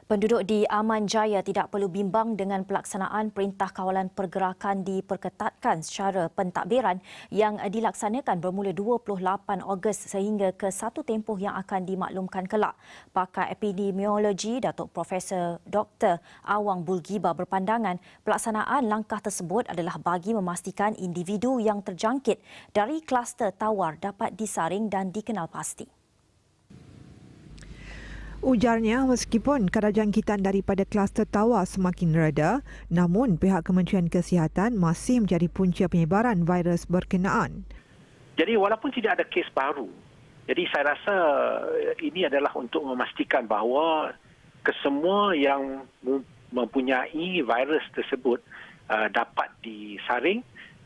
Penduduk di Aman Jaya tidak perlu bimbang dengan pelaksanaan Perintah Kawalan Pergerakan diperketatkan secara pentadbiran yang dilaksanakan bermula 28 Ogos sehingga ke satu tempoh yang akan dimaklumkan kelak. Pakar epidemiologi Datuk Profesor Dr. Awang Bulgiba berpandangan pelaksanaan langkah tersebut adalah bagi memastikan individu yang terjangkit dari kluster tawar dapat disaring dan dikenal pasti. Ujarnya, meskipun kadar jangkitan daripada kluster tawar semakin reda, namun pihak Kementerian Kesihatan masih menjadi punca penyebaran virus berkenaan. Jadi walaupun tidak ada kes baru, jadi saya rasa ini adalah untuk memastikan bahawa kesemua yang mempunyai virus tersebut dapat disaring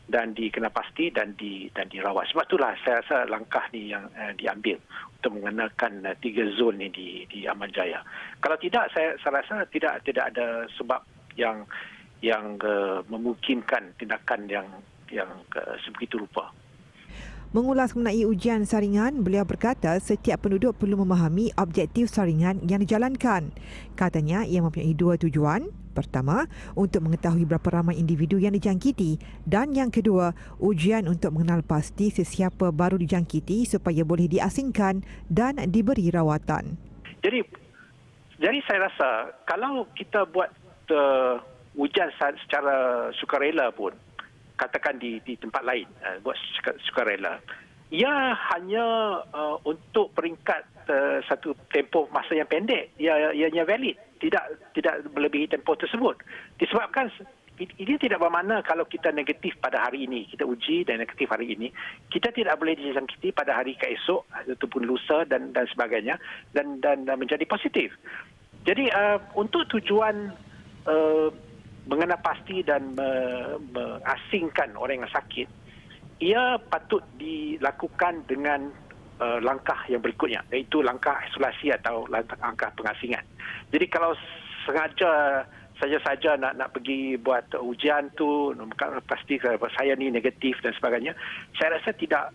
dan dikenal pasti dan dirawat. Sebab itulah saya rasa langkah ni yang diambil untuk mengenakan 3 zon ni di Aman Jaya. Kalau tidak, saya rasa tidak ada sebab yang memungkinkan tindakan yang sebegitu rupa. Mengulas mengenai ujian saringan, beliau berkata setiap penduduk perlu memahami objektif saringan yang dijalankan. Katanya ia mempunyai 2 tujuan. Pertama, untuk mengetahui berapa ramai individu yang dijangkiti, dan yang kedua, ujian untuk mengenal pasti sesiapa baru dijangkiti supaya boleh diasingkan dan diberi rawatan. Jadi saya rasa kalau kita buat ujian secara sukarela pun, katakan di tempat lain, buat sukarela, ia hanya untuk peringkat satu tempoh masa yang pendek, ianya valid, tidak melebihi tempoh tersebut. Disebabkan ini tidak bermakna kalau kita negatif pada hari ini, kita uji dan negatif hari ini, kita tidak boleh dijangkiti pada hari keesok ataupun lusa dan sebagainya dan menjadi positif. Jadi untuk tujuan mengenal pasti dan mengasingkan orang yang sakit, ia patut dilakukan dengan langkah yang berikutnya, iaitu langkah isolasi atau langkah pengasingan. Jadi kalau sengaja saja nak pergi buat ujian tu, pasti saya ni negatif dan sebagainya, saya rasa tidak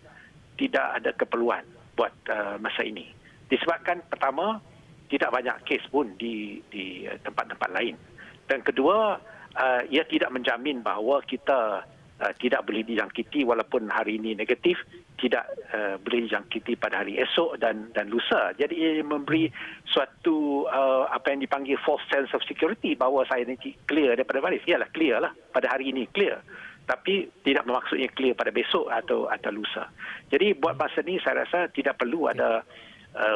ada keperluan buat masa ini. Disebabkan pertama, tidak banyak kes pun di tempat-tempat lain. Dan kedua, ia tidak menjamin bahawa kita tidak boleh dijangkiti walaupun hari ini negatif, tidak boleh dijangkiti pada hari esok dan lusa. Jadi ia memberi suatu apa yang dipanggil false sense of security bahawa saya ni clear daripada virus. Iyalah clear lah, pada hari ini clear. Tapi tidak bermaksudnya clear pada besok atau lusa. Jadi buat masa ni saya rasa tidak perlu ada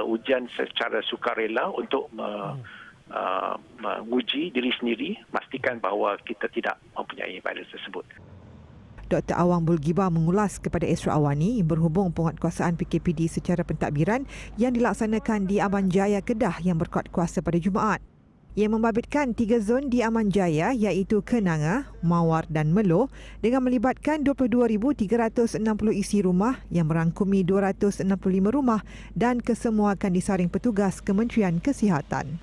ujian secara sukarela untuk menguji diri sendiri, pastikan bahawa kita tidak mempunyai virus tersebut. Dr. Awang Bulgiba mengulas kepada Esra Awani berhubung penguatkuasaan PKPD secara pentadbiran yang dilaksanakan di Aman Jaya, Kedah yang berkuat kuasa pada Jumaat. Ia membabitkan 3 zon di Aman Jaya iaitu Kenanga, Mawar dan Melo dengan melibatkan 22,360 isi rumah yang merangkumi 265 rumah dan kesemua akan disaring petugas Kementerian Kesihatan.